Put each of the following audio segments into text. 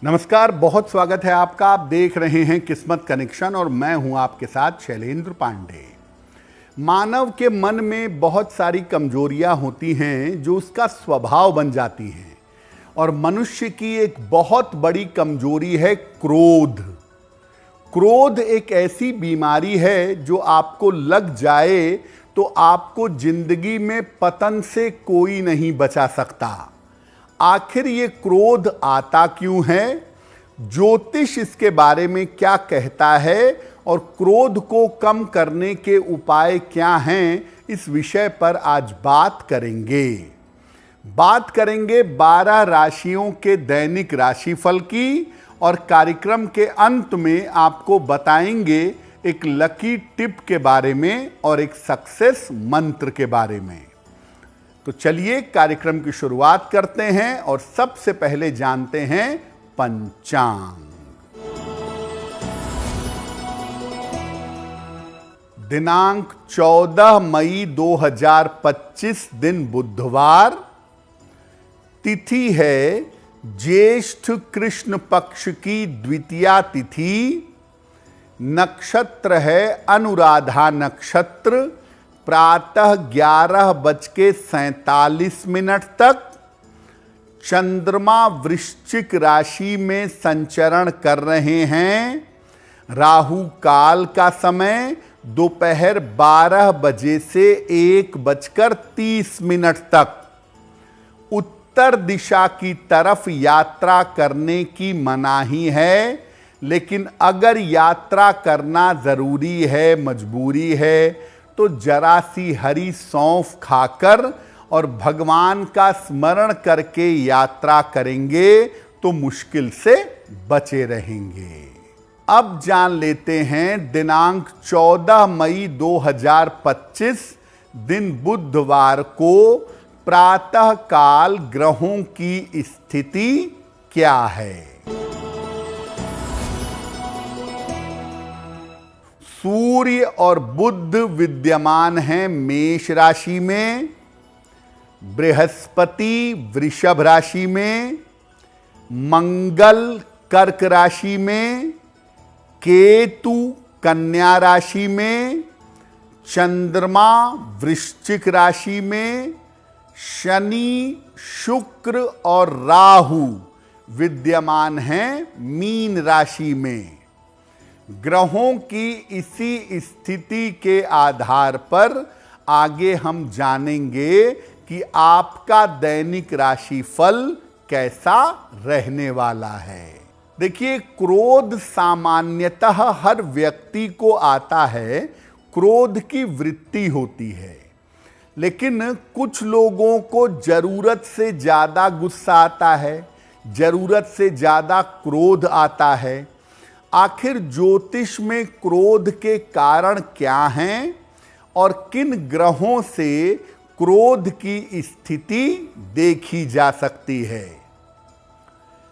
नमस्कार, बहुत स्वागत है आपका। आप देख रहे हैं किस्मत कनेक्शन और मैं हूं आपके साथ शैलेंद्र पांडे। मानव के मन में बहुत सारी कमजोरियां होती हैं जो उसका स्वभाव बन जाती हैं और मनुष्य की एक बहुत बड़ी कमजोरी है क्रोध। क्रोध एक ऐसी बीमारी है जो आपको लग जाए तो आपको जिंदगी में पतन से कोई नहीं बचा सकता। आखिर ये क्रोध आता क्यों है, ज्योतिष इसके बारे में क्या कहता है और क्रोध को कम करने के उपाय क्या हैं, इस विषय पर आज बात करेंगे। 12 राशियों के दैनिक राशिफल की और कार्यक्रम के अंत में आपको बताएंगे एक लकी टिप के बारे में और एक सक्सेस मंत्र के बारे में। तो चलिए कार्यक्रम की शुरुआत करते हैं और सबसे पहले जानते हैं पंचांग। दिनांक 14 मई 2025 दिन बुधवार, तिथि है ज्येष्ठ कृष्ण पक्ष की द्वितीया तिथि, नक्षत्र है अनुराधा नक्षत्र, प्रातः 11:47 तक। चंद्रमा वृश्चिक राशि में संचरण कर रहे हैं। राहु काल का समय दोपहर 12 बजे से 1:30 तक। उत्तर दिशा की तरफ यात्रा करने की मनाही है, लेकिन अगर यात्रा करना जरूरी है, मजबूरी है, तो जरा सी हरी सौंफ खाकर और भगवान का स्मरण करके यात्रा करेंगे तो मुश्किल से बचे रहेंगे। अब जान लेते हैं दिनांक 14 मई 2025 दिन बुधवार को प्रातः काल ग्रहों की स्थिति क्या है। सूर्य और बुध विद्यमान हैं मेष राशि में, बृहस्पति वृषभ राशि में, मंगल कर्क राशि में, केतु कन्या राशि में, चंद्रमा वृश्चिक राशि में, शनि शुक्र और राहु विद्यमान हैं मीन राशि में। ग्रहों की इसी स्थिति के आधार पर आगे हम जानेंगे कि आपका दैनिक राशिफल कैसा रहने वाला है। देखिए, क्रोध सामान्यतः हर व्यक्ति को आता है, क्रोध की वृत्ति होती है, लेकिन कुछ लोगों को जरूरत से ज्यादा गुस्सा आता है, जरूरत से ज्यादा क्रोध आता है। आखिर ज्योतिष में क्रोध के कारण क्या हैं और किन ग्रहों से क्रोध की स्थिति देखी जा सकती है।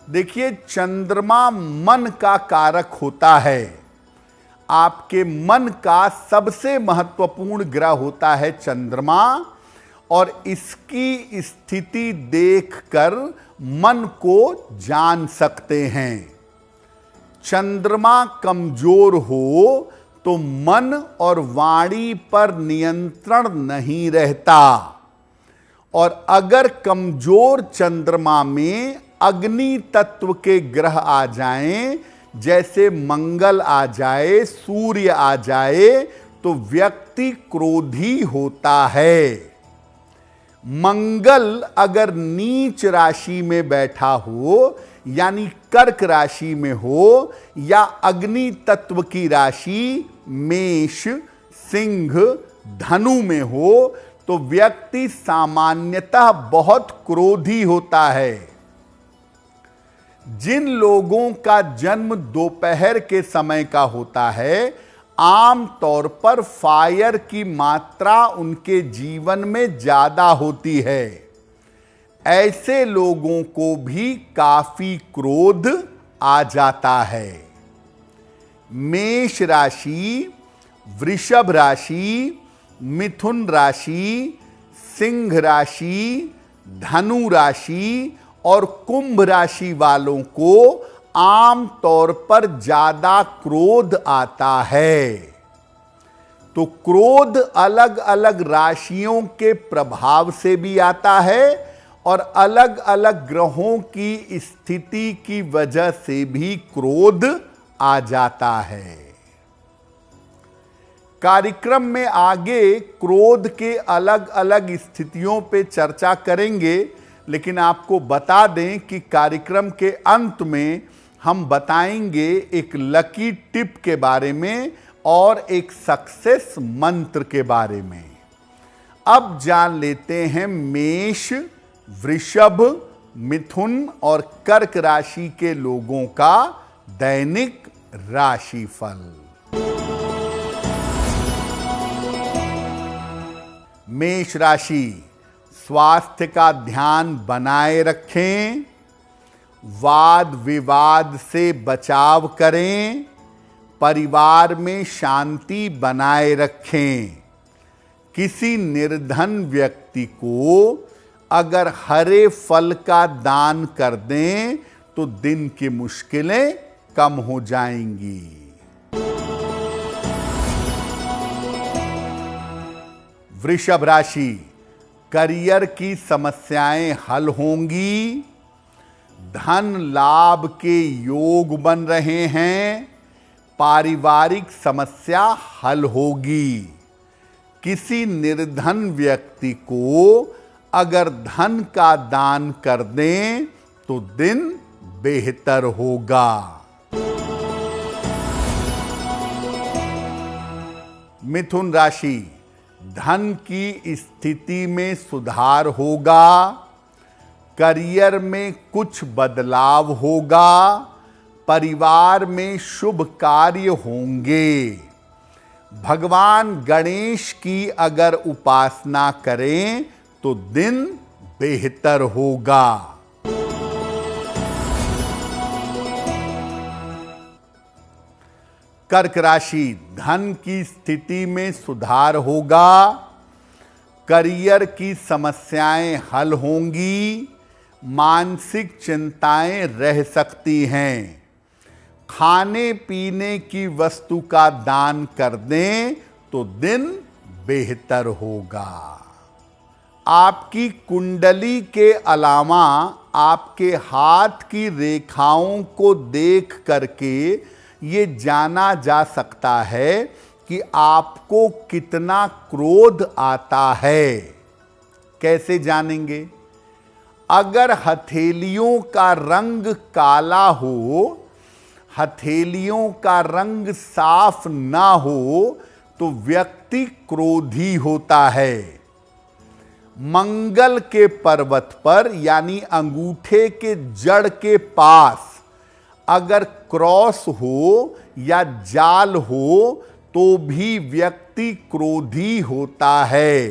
देखिए, चंद्रमा मन का कारक होता है। आपके मन का सबसे महत्वपूर्ण ग्रह होता है चंद्रमा, और इसकी स्थिति देखकर मन को जान सकते हैं। चंद्रमा कमजोर हो तो मन और वाणी पर नियंत्रण नहीं रहता, और अगर कमजोर चंद्रमा में अग्नि तत्व के ग्रह आ जाएं, जैसे मंगल आ जाए, सूर्य आ जाए, तो व्यक्ति क्रोधी होता है। मंगल अगर नीच राशि में बैठा हो, यानी कर्क राशि में हो, या अग्नि तत्व की राशि मेष, सिंह, धनु में हो, तो व्यक्ति सामान्यतः बहुत क्रोधी होता है। जिन लोगों का जन्म दोपहर के समय का होता है, आम तौर पर फायर की मात्रा उनके जीवन में ज्यादा होती है। ऐसे लोगों को भी काफी क्रोध आ जाता है। मेष राशि, वृषभ राशि, मिथुन राशि, सिंह राशि, धनु राशि और कुंभ राशि वालों को आम तौर पर ज्यादा क्रोध आता है। तो क्रोध अलग अलग राशियों के प्रभाव से भी आता है और अलग अलग ग्रहों की स्थिति की वजह से भी क्रोध आ जाता है। कार्यक्रम में आगे क्रोध के अलग अलग स्थितियों पे चर्चा करेंगे, लेकिन आपको बता दें कि कार्यक्रम के अंत में हम बताएंगे एक लकी टिप के बारे में और एक सक्सेस मंत्र के बारे में। अब जान लेते हैं मेष, वृषभ, मिथुन और कर्क राशि के लोगों का दैनिक राशिफल। मेष राशि, स्वास्थ्य का ध्यान बनाए रखें, वाद विवाद से बचाव करें, परिवार में शांति बनाए रखें। किसी निर्धन व्यक्ति को अगर हरे फल का दान कर दें तो दिन की मुश्किलें कम हो जाएंगी। वृषभ राशि, करियर की समस्याएं हल होंगी, धन लाभ के योग बन रहे हैं, पारिवारिक समस्या हल होगी। किसी निर्धन व्यक्ति को अगर धन का दान कर दें तो दिन बेहतर होगा। मिथुन राशि, धन की स्थिति में सुधार होगा, करियर में कुछ बदलाव होगा, परिवार में शुभ कार्य होंगे। भगवान गणेश की अगर उपासना करें तो दिन बेहतर होगा। कर्क राशि, धन की स्थिति में सुधार होगा, करियर की समस्याएं हल होंगी, मानसिक चिंताएं रह सकती हैं। खाने पीने की वस्तु का दान कर दें तो दिन बेहतर होगा। आपकी कुंडली के अलावा आपके हाथ की रेखाओं को देख करके ये जाना जा सकता है कि आपको कितना क्रोध आता है। कैसे जानेंगे? अगर हथेलियों का रंग काला हो, हथेलियों का रंग साफ ना हो तो व्यक्ति क्रोधी होता है। मंगल के पर्वत पर यानी अंगूठे के जड़ के पास अगर क्रॉस हो या जाल हो तो भी व्यक्ति क्रोधी होता है।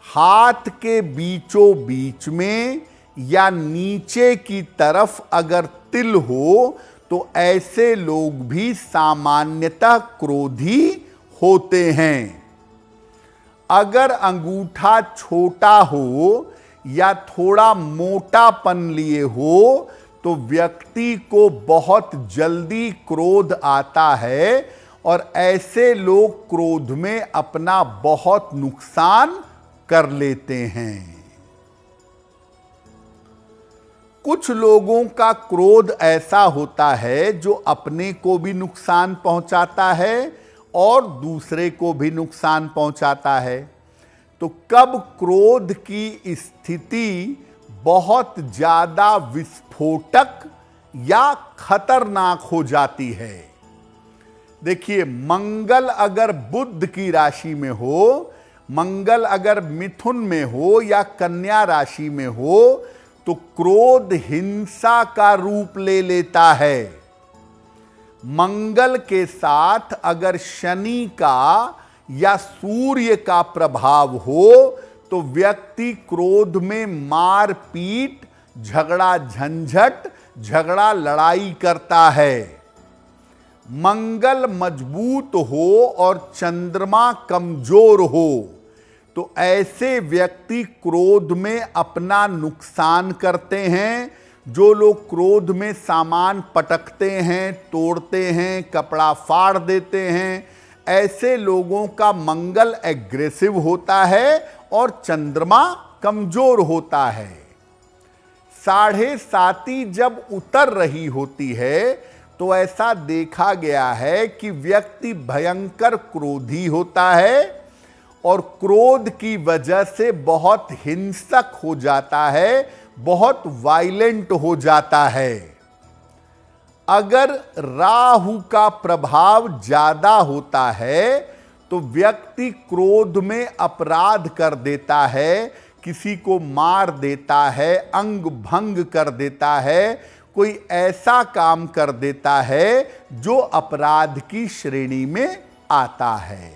हाथ के बीचों बीच में या नीचे की तरफ अगर तिल हो तो ऐसे लोग भी सामान्यतः क्रोधी होते हैं। अगर अंगूठा छोटा हो या थोड़ा मोटापन लिए हो तो व्यक्ति को बहुत जल्दी क्रोध आता है और ऐसे लोग क्रोध में अपना बहुत नुकसान कर लेते हैं। कुछ लोगों का क्रोध ऐसा होता है जो अपने को भी नुकसान पहुंचाता है और दूसरे को भी नुकसान पहुंचाता है। तो कब क्रोध की स्थिति बहुत ज्यादा विस्फोटक या खतरनाक हो जाती है? देखिए, मंगल अगर बुध की राशि में हो, मंगल अगर मिथुन में हो या कन्या राशि में हो तो क्रोध हिंसा का रूप ले लेता है। मंगल के साथ अगर शनि का या सूर्य का प्रभाव हो तो व्यक्ति क्रोध में मार पीट, झगड़ा झंझट, झगड़ा लड़ाई करता है। मंगल मजबूत हो और चंद्रमा कमजोर हो तो ऐसे व्यक्ति क्रोध में अपना नुकसान करते हैं, जो लोग क्रोध में सामान पटकते हैं, तोड़ते हैं, कपड़ा फाड़ देते हैं, ऐसे लोगों का मंगल एग्रेसिव होता है और चंद्रमा कमजोर होता है। 7.5 जब उतर रही होती है तो ऐसा देखा गया है कि व्यक्ति भयंकर क्रोधी होता है और क्रोध की वजह से बहुत हिंसक हो जाता है, बहुत वायलेंट हो जाता है। अगर राहु का प्रभाव ज्यादा होता है तो व्यक्ति क्रोध में अपराध कर देता है, किसी को मार देता है, अंग भंग कर देता है, कोई ऐसा काम कर देता है जो अपराध की श्रेणी में आता है।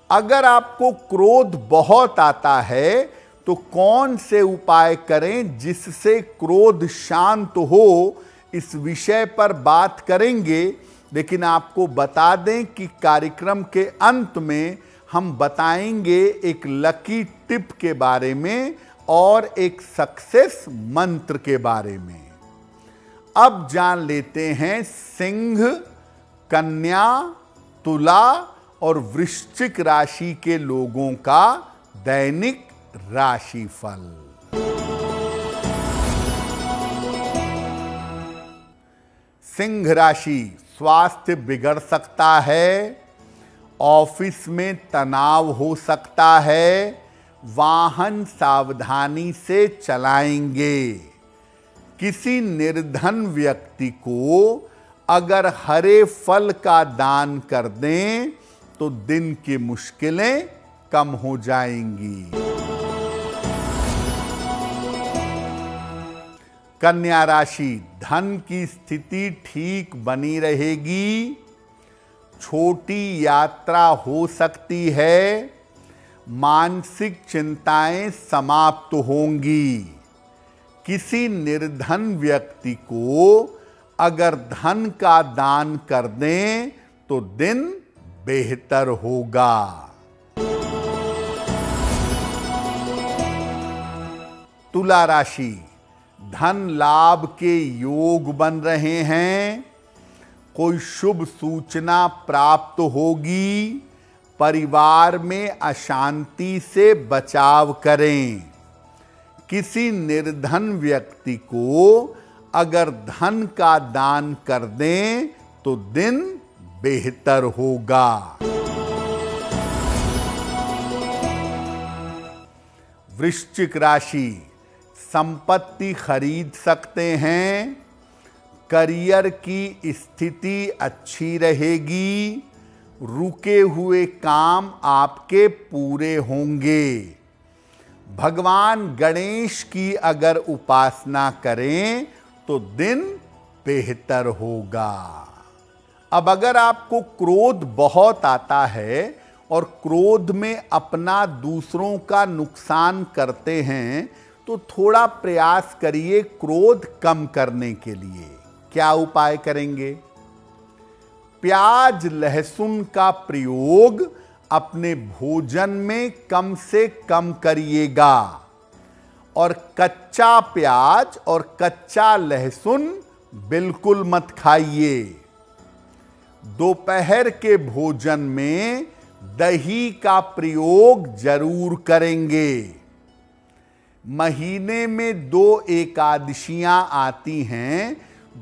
अगर आपको क्रोध बहुत आता है तो कौन से उपाय करें जिससे क्रोध शांत हो, इस विषय पर बात करेंगे। लेकिन आपको बता दें कि कार्यक्रम के अंत में हम बताएंगे एक लकी टिप के बारे में और एक सक्सेस मंत्र के बारे में। अब जान लेते हैं सिंह, कन्या, तुला और वृश्चिक राशि के लोगों का दैनिक राशिफल। सिंह राशि, स्वास्थ्य बिगड़ सकता है, ऑफिस में तनाव हो सकता है, वाहन सावधानी से चलाएंगे। किसी निर्धन व्यक्ति को अगर हरे फल का दान कर दें तो दिन की मुश्किलें कम हो जाएंगी। कन्या राशि, धन की स्थिति ठीक बनी रहेगी, छोटी यात्रा हो सकती है, मानसिक चिंताएं समाप्त होंगी। किसी निर्धन व्यक्ति को अगर धन का दान कर दें तो दिन बेहतर होगा। तुला राशि, धन लाभ के योग बन रहे हैं, कोई शुभ सूचना प्राप्त होगी, परिवार में अशांति से बचाव करें। किसी निर्धन व्यक्ति को अगर धन का दान कर दें तो दिन बेहतर होगा। वृश्चिक राशि, संपत्ति खरीद सकते हैं, करियर की स्थिति अच्छी रहेगी, रुके हुए काम आपके पूरे होंगे। भगवान गणेश की अगर उपासना करें तो दिन बेहतर होगा। अब अगर आपको क्रोध बहुत आता है और क्रोध में अपना दूसरों का नुकसान करते हैं तो थोड़ा प्रयास करिए क्रोध कम करने के लिए। क्या उपाय करेंगे? प्याज लहसुन का प्रयोग अपने भोजन में कम से कम करिएगा और कच्चा प्याज और कच्चा लहसुन बिल्कुल मत खाइए। दोपहर के भोजन में दही का प्रयोग जरूर करेंगे। महीने में 2 एकादशियां आती हैं,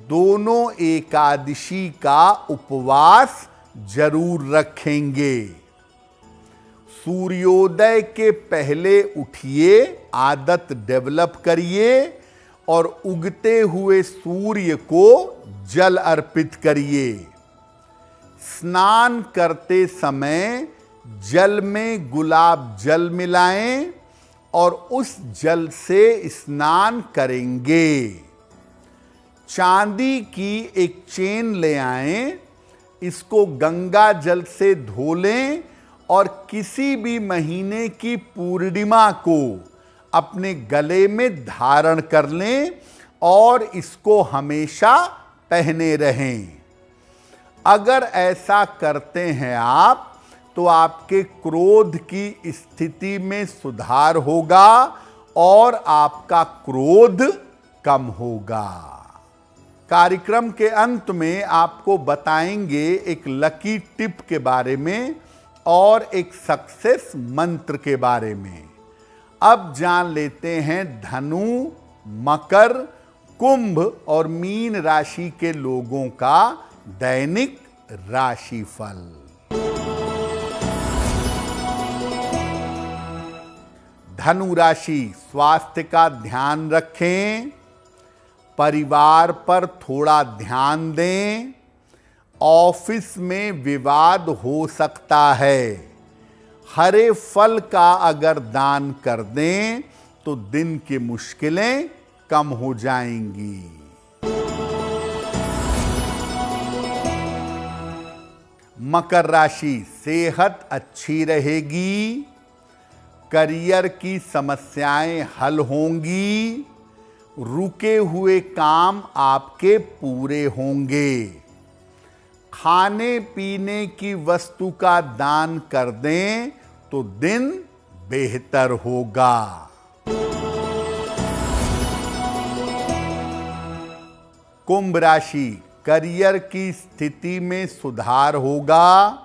दोनों एकादशी का उपवास जरूर रखेंगे। सूर्योदय के पहले उठिए, आदत डेवलप करिए और उगते हुए सूर्य को जल अर्पित करिए। स्नान करते समय जल में गुलाब जल मिलाएं और उस जल से स्नान करेंगे। चांदी की एक चेन ले आएं, इसको गंगा जल से धो लें और किसी भी महीने की पूर्णिमा को अपने गले में धारण कर लें और इसको हमेशा पहने रहें। अगर ऐसा करते हैं आप तो आपके क्रोध की स्थिति में सुधार होगा और आपका क्रोध कम होगा। कार्यक्रम के अंत में आपको बताएंगे एक लकी टिप के बारे में और एक सक्सेस मंत्र के बारे में। अब जान लेते हैं धनु, मकर, कुंभ और मीन राशि के लोगों का दैनिक राशिफल। धनु राशि, स्वास्थ्य का ध्यान रखें, परिवार पर थोड़ा ध्यान दें, ऑफिस में विवाद हो सकता है। हरे फल का अगर दान कर दें तो दिन की मुश्किलें कम हो जाएंगी। मकर राशि, सेहत अच्छी रहेगी, करियर की समस्याएं हल होंगी, रुके हुए काम आपके पूरे होंगे। खाने पीने की वस्तु का दान कर दें तो दिन बेहतर होगा। कुंभ राशि, करियर की स्थिति में सुधार होगा,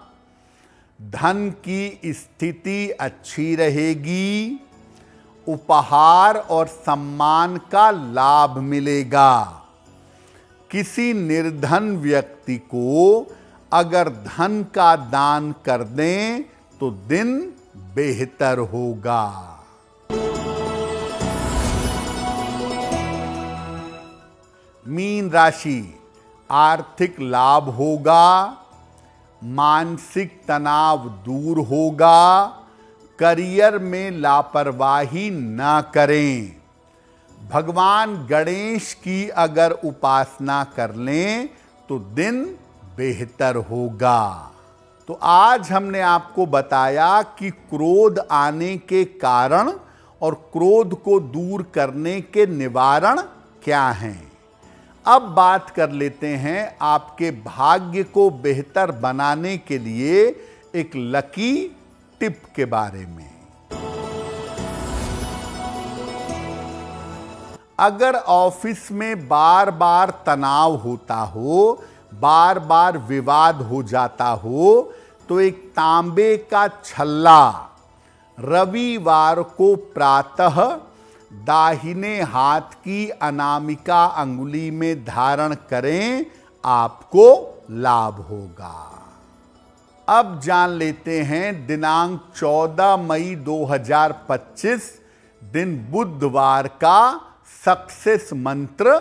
धन की स्थिति अच्छी रहेगी, उपहार और सम्मान का लाभ मिलेगा। किसी निर्धन व्यक्ति को अगर धन का दान कर दें तो दिन बेहतर होगा। मीन राशि, आर्थिक लाभ होगा, मानसिक तनाव दूर होगा, करियर में लापरवाही न करें। भगवान गणेश की अगर उपासना कर लें तो दिन बेहतर होगा। तो आज हमने आपको बताया कि क्रोध आने के कारण और क्रोध को दूर करने के निवारण क्या हैं। अब बात कर लेते हैं आपके भाग्य को बेहतर बनाने के लिए एक लकी टिप के बारे में। अगर ऑफिस में बार बार तनाव होता हो, बार बार विवाद हो जाता हो, तो एक तांबे का छल्ला रविवार को प्रातः दाहिने हाथ की अनामिका अंगुली में धारण करें, आपको लाभ होगा। अब जान लेते हैं दिनांक 14 मई 2025 दिन बुधवार का सक्सेस मंत्र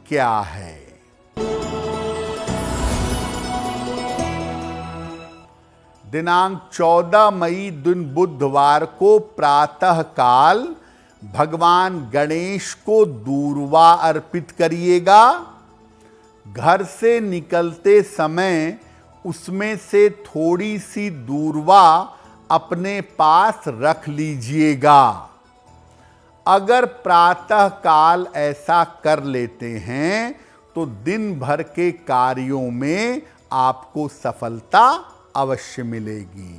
क्या है। दिनांक 14 मई दिन बुधवार को प्रातः काल भगवान गणेश को दूर्वा अर्पित करिएगा। घर से निकलते समय उसमें से थोड़ी सी दूर्वा अपने पास रख लीजिएगा। अगर प्रातः काल ऐसा कर लेते हैं तो दिन भर के कार्यों में आपको सफलता अवश्य मिलेगी।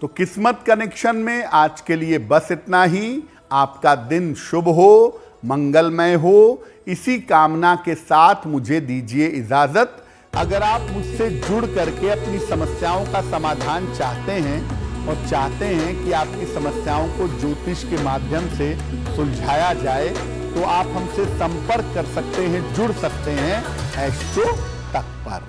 तो किस्मत कनेक्शन में आज के लिए बस इतना ही। आपका दिन शुभ हो, मंगलमय हो, इसी कामना के साथ मुझे दीजिए इजाजत। अगर आप मुझसे जुड़ करके अपनी समस्याओं का समाधान चाहते हैं और चाहते हैं कि आपकी समस्याओं को ज्योतिष के माध्यम से सुलझाया जाए, तो आप हमसे संपर्क कर सकते हैं, जुड़ सकते हैं एस्ट्रो तक पर।